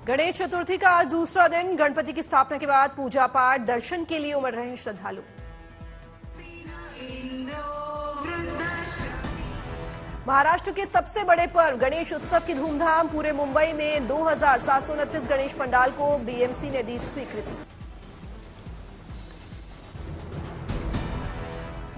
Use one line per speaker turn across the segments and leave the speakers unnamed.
गणेश चतुर्थी का आज दूसरा दिन। गणपति की स्थापना के बाद पूजा पाठ दर्शन के लिए उमड़ रहे हैं श्रद्धालु। महाराष्ट्र के सबसे बड़े पर्व गणेश उत्सव की धूमधाम। पूरे मुंबई में 2729 गणेश पंडाल को बीएमसी ने दी स्वीकृति।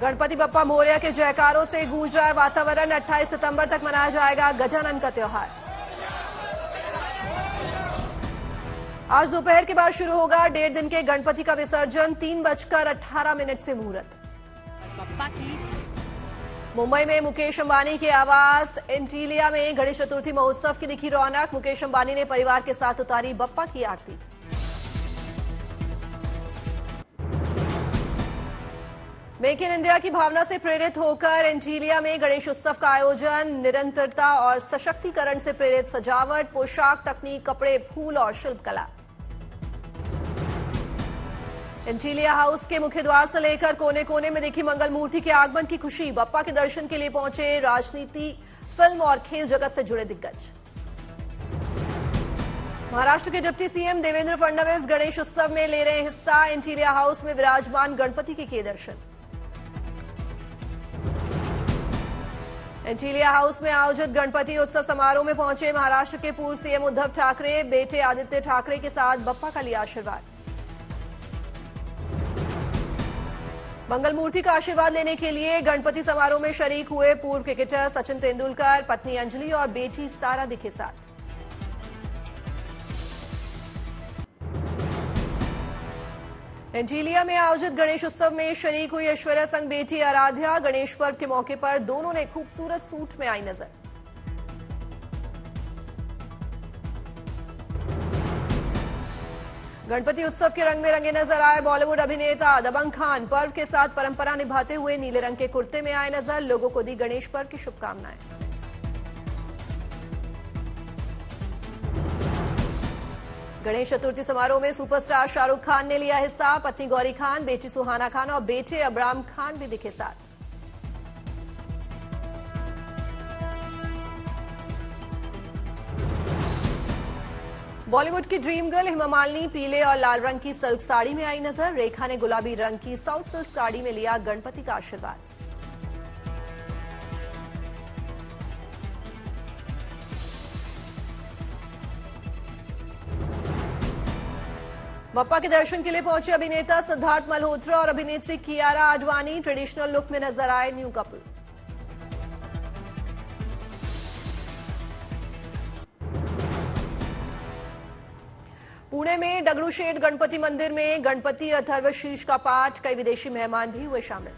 गणपति बप्पा मोरया के जयकारों से गूंज रहा है वातावरण। 28 सितंबर तक मनाया जाएगा गजानन का त्योहार। आज दोपहर के बाद शुरू होगा 1.5 दिन के गणपति का विसर्जन। 3:18 से मुहूर्त। मुंबई में मुकेश अंबानी के आवास एंटीलिया में गणेश चतुर्थी महोत्सव की दिखी रौनक। मुकेश अंबानी ने परिवार के साथ उतारी बप्पा की आरती। मेक इन इंडिया की भावना से प्रेरित होकर एंटीलिया में गणेश उत्सव का आयोजन। निरंतरता और सशक्तिकरण से प्रेरित सजावट, पोशाक, तकनीक, कपड़े, फूल और शिल्पकला। एंटीलिया हाउस के मुख्य द्वार से लेकर कोने कोने में देखी मंगल मूर्ति के आगमन की खुशी। बप्पा के दर्शन के लिए पहुंचे राजनीति, फिल्म और खेल जगत से जुड़े दिग्गज। महाराष्ट्र के डिप्टी सीएम देवेंद्र फडणवीस गणेश उत्सव में ले रहे हिस्सा। एंटीलिया हाउस में विराजमान गणपति के किए दर्शन। एंटीलिया हाउस में आयोजित गणपति उत्सव समारोह में पहुंचे महाराष्ट्र के पूर्व सीएम उद्धव ठाकरे। बेटे आदित्य ठाकरे के साथ बप्पा का लिया आशीर्वाद। मंगल मूर्ति का आशीर्वाद लेने के लिए गणपति समारोह में शरीक हुए पूर्व क्रिकेटर सचिन तेंदुलकर, पत्नी अंजलि और बेटी सारा दिखे साथ। एंटीलिया में आयोजित गणेश उत्सव में शरीक हुई ऐश्वर्या संग बेटी आराध्या। गणेश पर्व के मौके पर दोनों ने खूबसूरत सूट में आई नजर। गणपति उत्सव के रंग में रंगे नजर आए बॉलीवुड अभिनेता दबंग खान। पर्व के साथ परंपरा निभाते हुए नीले रंग के कुर्ते में आए नजर। लोगों को दी गणेश पर्व की शुभकामनाएं। गणेश चतुर्थी समारोह में सुपरस्टार शाहरुख खान ने लिया हिस्सा। पत्नी गौरी खान, बेटी सुहाना खान और बेटे अब्राम खान भी दिखे साथ। बॉलीवुड की ड्रीम गर्ल हेमा मालिनी पीले और लाल रंग की सिल्क साड़ी में आई नजर। रेखा ने गुलाबी रंग की साउथ सिल्क साड़ी में लिया गणपति का आशीर्वाद। बप्पा के दर्शन के लिए पहुंचे अभिनेता सिद्धार्थ मल्होत्रा और अभिनेत्री कियारा आडवाणी। ट्रेडिशनल लुक में नजर आए न्यू कपल। पुणे में डगरूशेठ गणपति मंदिर में गणपति अथर्वशीर्ष का पाठ। कई विदेशी मेहमान भी हुए शामिल।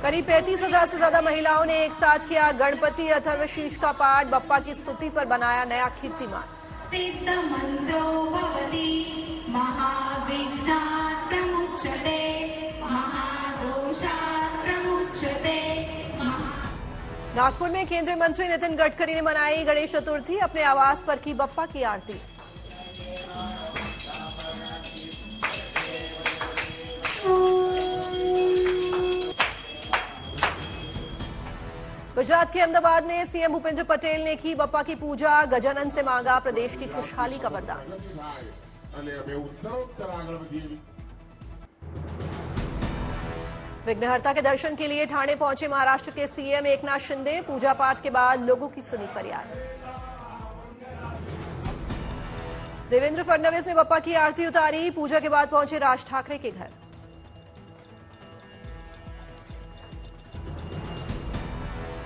करीब 35,000 से ज्यादा महिलाओं ने एक साथ किया गणपति अथर्वशीर्ष का पाठ। बप्पा की स्तुति पर बनाया नया कीर्तिमान।
सिद्ध मंत्रो भवति महाविघ्नात् प्रमुच्यते महादोषात् प्रमुच्यते।
नागपुर में केंद्रीय मंत्री नितिन गडकरी ने मनाई गणेश चतुर्थी। अपने आवास पर की बप्पा की आरती। गुजरात के अहमदाबाद में सीएम भूपेंद्र पटेल ने की बप्पा की पूजा। गजानन से मांगा प्रदेश की खुशहाली का वरदान। विघ्नहर्ता के दर्शन के लिए ठाणे पहुंचे महाराष्ट्र के सीएम एकनाथ शिंदे। पूजा पाठ के बाद लोगों की सुनी फरियाद। देवेंद्र फडणवीस ने बप्पा की आरती उतारी। पूजा के बाद पहुंचे राज ठाकरे के घर।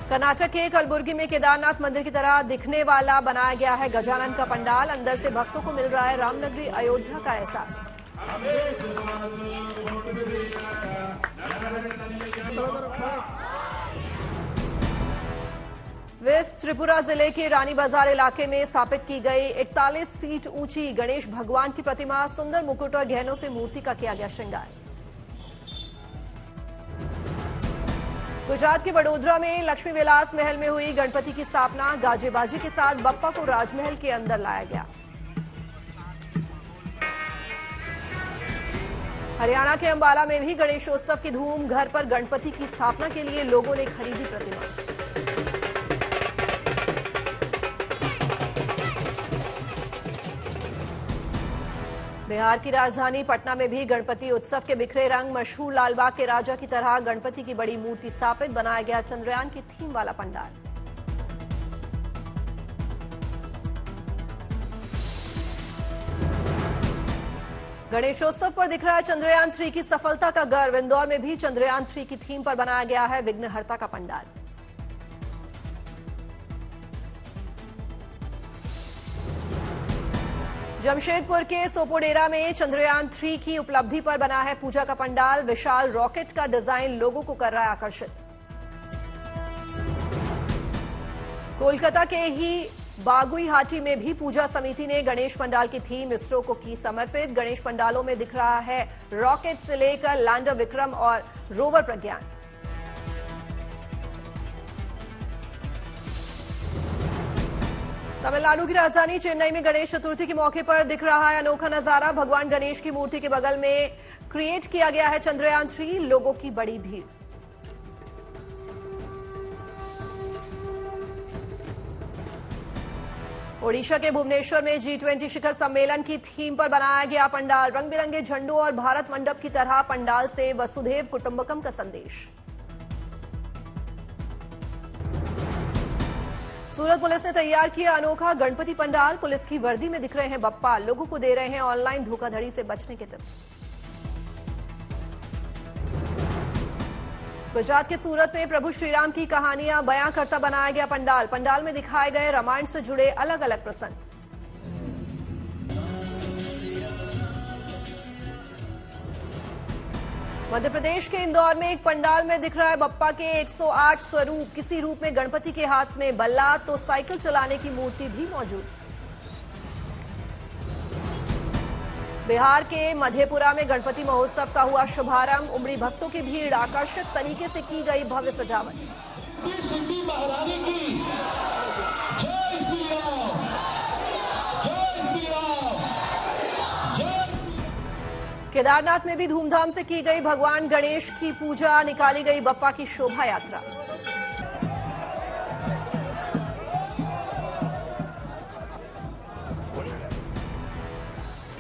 कर्नाटक के कलबुर्गी में केदारनाथ मंदिर की तरह दिखने वाला बनाया गया है गजानन का पंडाल। अंदर से भक्तों को मिल रहा है रामनगरी अयोध्या का एहसास। वेस्ट त्रिपुरा जिले के रानी बाजार इलाके में स्थापित की गई 41 फीट ऊंची गणेश भगवान की प्रतिमा। सुंदर मुकुट और गहनों से मूर्ति का किया गया श्रृंगार। गुजरात के वडोदरा में लक्ष्मी विलास महल में हुई गणपति की स्थापना। गाजे बाजे के साथ बप्पा को राजमहल के अंदर लाया गया। हरियाणा के अंबाला में भी गणेशोत्सव की धूम। घर पर गणपति की स्थापना के लिए लोगों ने खरीदी प्रतिमा। बिहार की राजधानी पटना में भी गणपति उत्सव के बिखरे रंग। मशहूर लालबाग के राजा की तरह गणपति की बड़ी मूर्ति स्थापित, बनाया गया चंद्रयान की थीम वाला पंडाल। गणेशोत्सव पर दिख रहा है चंद्रयान 3 की सफलता का गर्व। इंदौर में भी चंद्रयान 3 की थीम पर बनाया गया है विघ्नहर्ता का पंडाल। जमशेदपुर के सोपोडेरा में चंद्रयान 3 की उपलब्धि पर बना है पूजा का पंडाल। विशाल रॉकेट का डिजाइन लोगों को कर रहा है आकर्षित। कोलकाता के ही बागुईहाटी में भी पूजा समिति ने गणेश पंडाल की थीम इसरो को की समर्पित। गणेश पंडालों में दिख रहा है रॉकेट से लेकर लैंडर विक्रम और रोवर प्रज्ञान। तमिलनाडु की राजधानी चेन्नई में गणेश चतुर्थी के मौके पर दिख रहा है अनोखा नजारा। भगवान गणेश की मूर्ति के बगल में क्रिएट किया गया है चंद्रयान 3। लोगों की बड़ी भीड़। ओडिशा के भुवनेश्वर में G20 शिखर सम्मेलन की थीम पर बनाया गया पंडाल। रंग बिरंगे झंडों और भारत मंडप की तरह पंडाल से वसुधैव कुटुंबकम का संदेश। सूरत पुलिस ने तैयार किया अनोखा गणपति पंडाल। पुलिस की वर्दी में दिख रहे हैं बप्पा। लोगों को दे रहे हैं ऑनलाइन धोखाधड़ी से बचने के टिप्स। गुजरात के सूरत में प्रभु श्रीराम की कहानियां बयां करता बनाया गया पंडाल। पंडाल में दिखाए गए रामायण से जुड़े अलग अलग प्रसंग। मध्य प्रदेश के इंदौर में एक पंडाल में दिख रहा है बप्पा के 108 स्वरूप। किसी रूप में गणपति के हाथ में बल्ला तो साइकिल चलाने की मूर्ति भी मौजूद। बिहार के मधेपुरा में गणपति महोत्सव का हुआ शुभारंभ। उमड़ी भक्तों की भीड़, आकर्षक तरीके से की गई भव्य सजावट। केदारनाथ में भी धूमधाम से की गई भगवान गणेश की पूजा। निकाली गई बप्पा की शोभा यात्रा।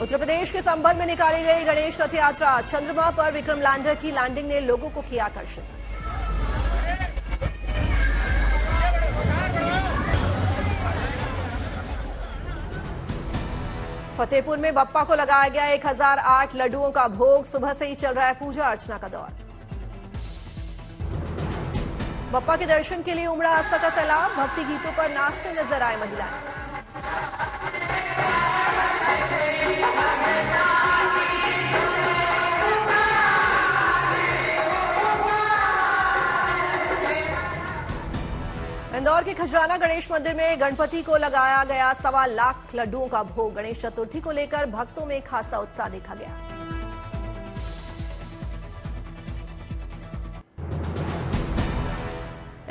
उत्तर प्रदेश के संभल में निकाली गई गणेश रथ यात्रा। चंद्रमा पर विक्रम लैंडर की लैंडिंग ने लोगों को किया आकर्षित। फतेहपुर में बप्पा को लगाया गया 1008 लड्डुओं का भोग। सुबह से ही चल रहा है पूजा अर्चना का दौर। बप्पा के दर्शन के लिए उमड़ा आस्था का सैलाब। भक्ति गीतों पर नाचते नजर आए महिलाएं। इंदौर के खजराना गणेश मंदिर में गणपति को लगाया गया 1.25 लाख लड्डुओं का भोग। गणेश चतुर्थी को लेकर भक्तों में खासा उत्साह देखा गया।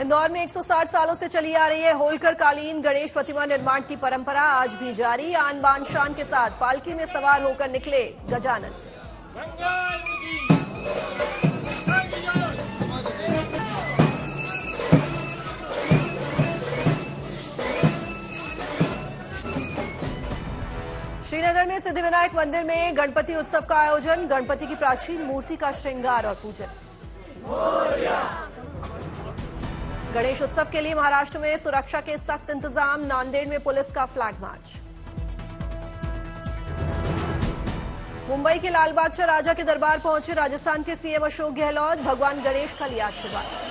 इंदौर में 160 सालों से चली आ रही है होलकर कालीन गणेश प्रतिमा निर्माण की परंपरा आज भी जारी। आन बान शान के साथ पालकी में सवार होकर निकले गजानन। श्रीनगर में सिद्धिविनायक मंदिर में गणपति उत्सव का आयोजन। गणपति की प्राचीन मूर्ति का श्रृंगार और पूजन। गणेश उत्सव के लिए महाराष्ट्र में सुरक्षा के सख्त इंतजाम। नांदेड़ में पुलिस का फ्लैग मार्च। मुंबई के लालबाग राजा के दरबार पहुंचे राजस्थान के सीएम अशोक गहलोत। भगवान गणेश का लिया आशीर्वाद।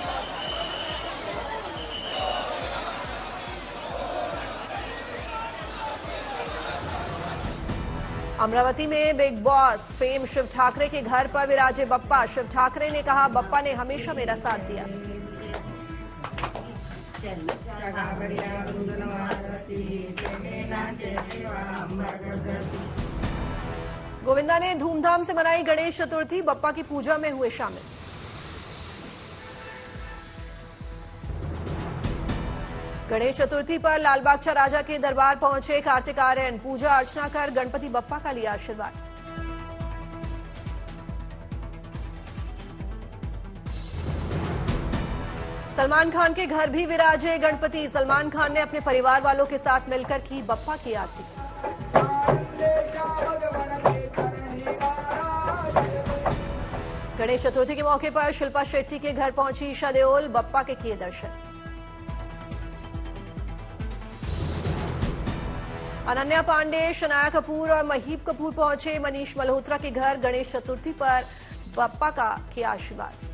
अमरावती में Bigg Boss fame Shiv Thakare के घर पर विराजे बप्पा। शिव ठाकरे ने कहा, बप्पा ने हमेशा मेरा साथ दिया। गोविंदा ने धूमधाम से मनाई गणेश चतुर्थी। बप्पा की पूजा में हुए शामिल। गणेश चतुर्थी पर लालबाग राजा के दरबार पहुंचे कार्तिक आर्यन। पूजा अर्चना कर गणपति बप्पा का लिया आशीर्वाद। सलमान खान के घर भी विराजे गणपति। सलमान खान ने अपने परिवार वालों के साथ मिलकर की बप्पा की आरती। गणेश चतुर्थी के मौके पर शिल्पा शेट्टी के घर पहुंची ईशा देओल। बप्पा के किए दर्शन। अनन्या पांडे, शनाया कपूर और महीप कपूर पहुंचे मनीष मल्होत्रा के घर। गणेश चतुर्थी पर बप्पा का किया आशीर्वाद।